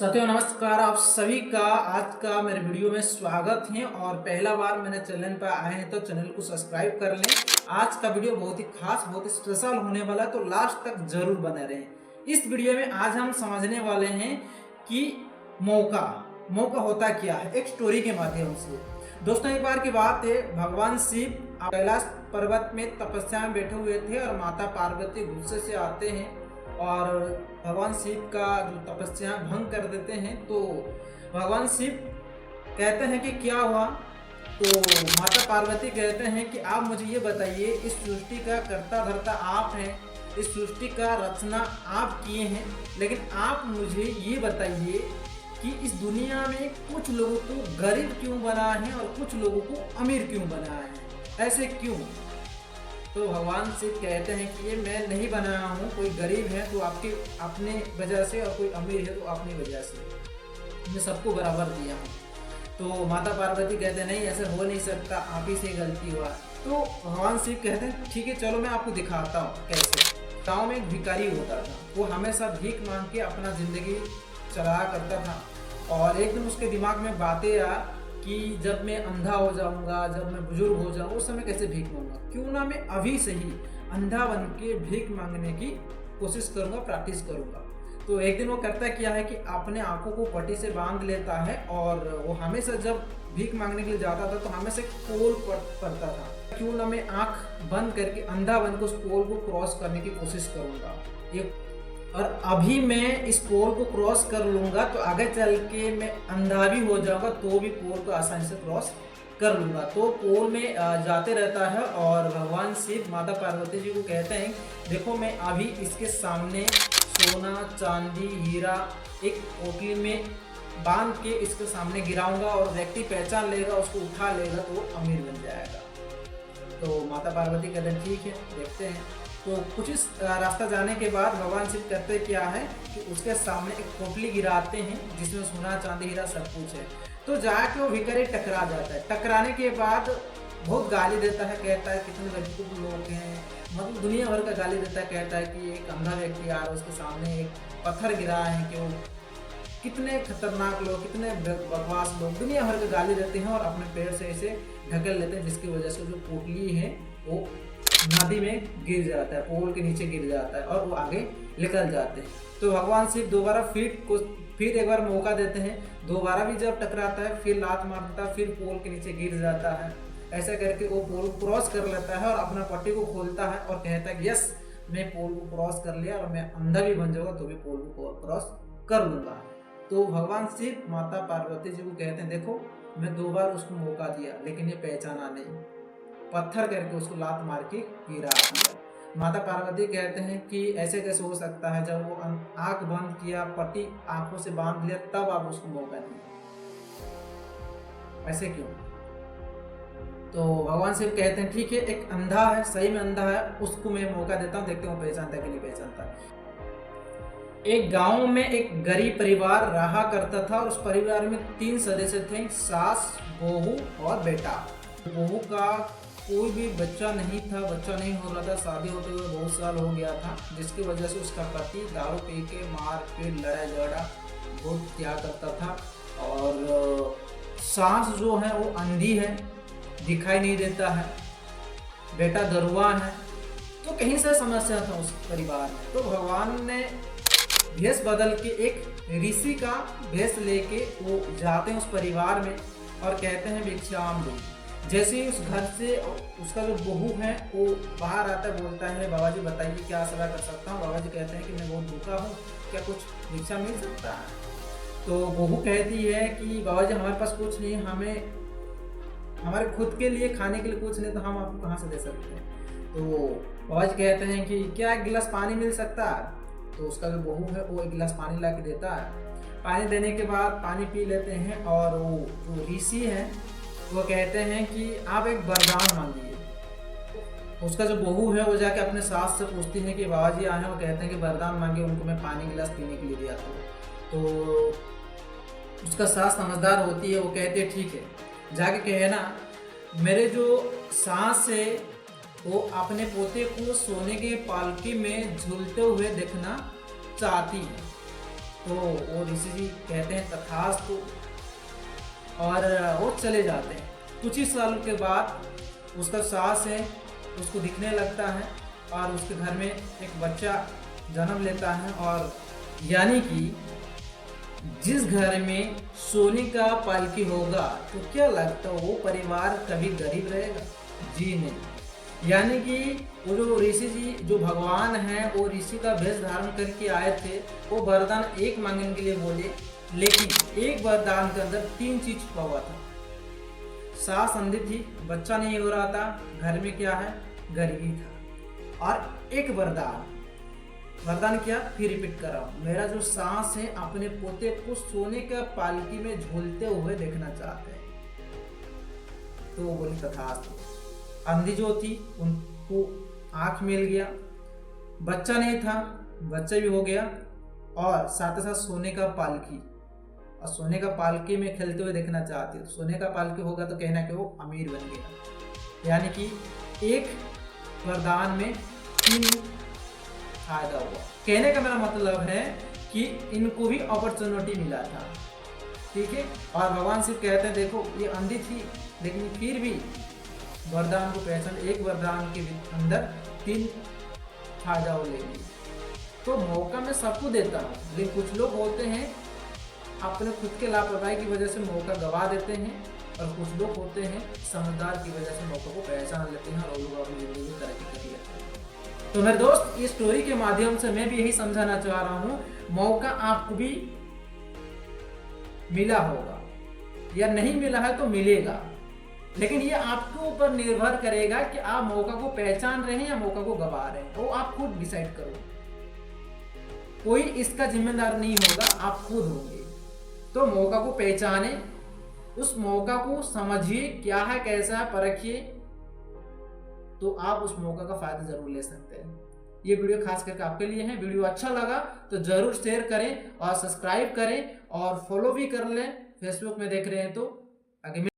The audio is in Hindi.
साथियों नमस्कार, आप सभी का आज का मेरे वीडियो में स्वागत है। और पहला बार मेरे चैनल पर आए हैं तो चैनल को सब्सक्राइब कर लें। आज का वीडियो बहुत ही खास, बहुत ही स्पेशल होने वाला है, तो लास्ट तक जरूर बने रहें। इस वीडियो में आज हम समझने वाले हैं कि मौका होता क्या है, एक स्टोरी के माध्यम से। दोस्तों एक बार की बात है, भगवान शिव कैलाश पर्वत में तपस्या में बैठे हुए थे और माता पार्वती गुस्से से आते हैं और भगवान शिव का जो तपस्या भंग कर देते हैं। तो भगवान शिव कहते हैं कि क्या हुआ। तो माता पार्वती कहते हैं कि आप मुझे ये बताइए, इस सृष्टि का कर्ता धर्ता आप हैं, इस सृष्टि का रचना आप किए हैं, लेकिन आप मुझे ये बताइए कि इस दुनिया में कुछ लोगों को गरीब क्यों बना है और कुछ लोगों को अमीर क्यों बना है, ऐसे क्यों। तो भगवान शिव कहते हैं कि ये मैं नहीं बनाया हूँ, कोई गरीब है तो आपके अपने वजह से और कोई अमीर है तो अपनी वजह से, मैं सबको बराबर दिया हूँ। तो माता पार्वती कहते हैं नहीं, ऐसा हो नहीं सकता, आप ही से गलती हुआ। तो भगवान शिव कहते हैं ठीक है, चलो मैं आपको दिखाता हूँ कैसे। गाँव में एक भिखारी होता था, वो हमेशा भीख मांग के अपना ज़िंदगी चलाया करता था। और एक दिन उसके दिमाग में बातें आ कि जब मैं अंधा हो जाऊंगा, जब मैं बुजुर्ग हो जाऊंगा, उस समय कैसे भीख मांगूंगा, क्यों ना मैं अभी से ही अंधा बन के भीख मांगने की कोशिश करूंगा, प्रैक्टिस करूंगा। तो एक दिन वो करता क्या है कि अपने आंखों को पट्टी से बांध लेता है और वो हमेशा जब भीख मांगने के लिए जाता था तो हमेशा एक पोल पड़ता था, क्यों ना मैं आंख बंद करके अंधा बन के उस पोल को क्रॉस करने की कोशिश करूंगा। ये और अभी मैं इस पोल को क्रॉस कर लूँगा तो आगे चल के मैं अंधा भी हो जाऊँगा तो भी पोल को आसानी से क्रॉस कर लूँगा। तो पोल में जाते रहता है और भगवान शिव माता पार्वती जी को कहते हैं देखो, मैं अभी इसके सामने सोना चांदी हीरा एक पोटली में बांध के इसके सामने गिराऊंगा और व्यक्ति पहचान लेगा, उसको उठा लेगा तो वो अमीर बन जाएगा। तो माता पार्वती कहते हैं ठीक है, देखते हैं। तो कुछ इस रास्ता जाने के बाद भगवान शिव करते क्या है कि उसके सामने एक पोटली गिराते हैं जिसमें सोना चांदी हीरा सब कुछ है। तो जाके वो भिखारी टकरा जाता है। टकराने के बाद बहुत गाली देता है, कहता है कितने बेवकूफ लोग हैं, मतलब दुनिया भर का गाली देता है। कहता है कि एक अंधा व्यक्ति आ रहा है, उसके सामने एक पत्थर गिरा है कि वो कितने खतरनाक लोग, कितने बकवास लोग, दुनिया भर के गाली देते हैं और अपने पैर से इसे ढकेल लेते हैं, जिसकी वजह से जो पोटली है वो नदी में गिर जाता है, पोल के नीचे गिर जाता है और वो आगे निकल जाते हैं। तो भगवान शिव दोबारा फिर एक बार मौका देते हैं, दोबारा भी जब टकराता है फिर लात मार देता है, फिर पोल के नीचे गिर जाता है। ऐसा करके वो पोल क्रॉस कर लेता है और अपना पट्टी को खोलता है और कहता है यस, मैं पोल को क्रॉस कर लिया और मैं अंधा भी बन जाऊंगा तो भी पोल को क्रॉस कर लूंगा। तो भगवान शिव माता पार्वती जी को कहते हैं देखो, मैं 2 बार उसको मौका दिया लेकिन ये पहचाना नहीं, पत्थर करके उसको लात मार के गिरा दिया। माता पार्वती कहते हैं कि ऐसे कैसे हो सकता है, जब वो आंख बंद किया, पट्टी आंखों से बांध लिया, तब आप उसको मौका दिए, ऐसे क्यों। तो भगवान शिव कहते हैं ठीक है, एक अंधा है, सही में अंधा है, उसको मैं मौका देता हूँ, देखते हूँ पहचानता है कि नहीं पहचानता। एक गांव में एक गरीब परिवार रहा करता था और उस परिवार में 3 सदस्य थे, सास, बहू और बेटा। बहू का कोई भी बच्चा नहीं था, बच्चा नहीं हो रहा था, शादी होते हुए बहुत साल हो गया था, जिसकी वजह से उसका पति दारू पी के मार पीट लड़ाई झगड़ा बहुत किया करता था। और सास जो है वो अंधी है, दिखाई नहीं देता है, बेटा दरुआ है, तो कहीं से समस्या था उस परिवार में। तो भगवान ने भेष बदल के एक ऋषि का भेष लेके वो जाते हैं उस परिवार में और कहते हैं भिक्षाम दो। जैसे ही उस घर से उसका जो बहू है वो बाहर आता है, बोलता है बाबा जी बताइए क्या सेवा कर सकता हूँ। बाबा जी कहते हैं कि मैं बहुत भूखा हूँ, क्या कुछ भिक्षा मिल सकता है। तो बहू कहती है कि बाबा जी हमारे पास कुछ नहीं, हमारे खुद के लिए खाने के लिए कुछ नहीं, तो हम आपको कहाँ से दे सकते हैं। तो बाबा जी कहते हैं कि क्या 1 गिलास पानी मिल सकता है। तो उसका जो बहू है वो 1 गिलास पानी ला के देता है। पानी देने के बाद पानी पी लेते हैं और वो जो ऋषि है वो कहते हैं कि आप एक वरदान मांगिए। उसका जो बहू है वो जाके अपने सास से पूछती है कि बाबा जी आए हैं, वो कहते हैं कि वरदान मांगे, उनको मैं पानी गिलास पीने के लिए दिया था। तो उसका सास समझदार होती है, वो कहती है ठीक है, जाके कहे ना मेरे जो सास है वो अपने पोते को सोने के पालकी में झूलते हुए देखना चाहती है। तो वो ऋषि जी कहते हैं तथास्तु और वो चले जाते हैं। कुछ ही साल के बाद उसका सास है उसको दिखने लगता है और उसके घर में एक बच्चा जन्म लेता है। और यानी कि जिस घर में सोने का पालकी होगा तो क्या लगता है वो परिवार कभी गरीब रहेगा? जी नहीं। यानी कि वो जो ऋषि जी जो भगवान हैं वो ऋषि का वेश धारण करके आए थे। वो वरदान एक मांगने के लिए बोले, लेकिन एक वरदान के अंदर 3 चीज छुपा हुआ था। सास अंधी थी, बच्चा नहीं हो रहा था, घर में क्या है गरीबी था, और एक वरदान क्या, फिर रिपीट कर रहा हूं, मेरा जो सास है अपने पोते को सोने का पालकी में झूलते हुए देखना चाहते हैं। तो वो बोली तथास्तु। अंधी जो थी उनको आंख मिल गया, बच्चा नहीं था बच्चा भी हो गया, और साथ ही साथ सोने का पालकी, और सोने का पालकी में खेलते हुए देखना चाहती है। सोने का पालकी होगा तो कहना कि वो अमीर बन गया। यानी कि एक वरदान में 3 फायदा हुआ। कहने का मेरा मतलब है कि इनको भी अपॉर्चुनिटी मिला था, ठीक है। और भगवान शिव कहते हैं देखो ये अंधी थी लेकिन फिर भी वरदान को पहचान, एक वरदान के अंदर 3 फायदा हो लेगी। तो मौका मैं सबको देता हूँ, लेकिन कुछ लोग होते हैं अपने खुद के लापरवाही की वजह से मौका गवा देते हैं, और कुछ लोग होते हैं समझदार की वजह से मौका को पहचान लेते हैं और लोग अपनी जिंदगी में तरक्की कर लेते हैं। तो मेरे दोस्त इस स्टोरी के माध्यम से मैं भी यही समझाना चाह रहा हूँ, मौका आपको भी मिला होगा या नहीं मिला है तो मिलेगा, लेकिन ये आपके ऊपर निर्भर करेगा कि आप मौका को पहचान रहे हैं या मौका को गवा रहे हैं। वो आप खुद डिसाइड करो, कोई इसका जिम्मेदार नहीं होगा, आप खुद होंगे। तो मौका को पहचाने, उस मौका को समझिए क्या है कैसा है परखिए, तो आप उस मौका का फायदा जरूर ले सकते हैं। ये वीडियो खास करके आपके लिए है। वीडियो अच्छा लगा तो जरूर शेयर करें और सब्सक्राइब करें और फॉलो भी कर लें। फेसबुक में देख रहे हैं तो आगे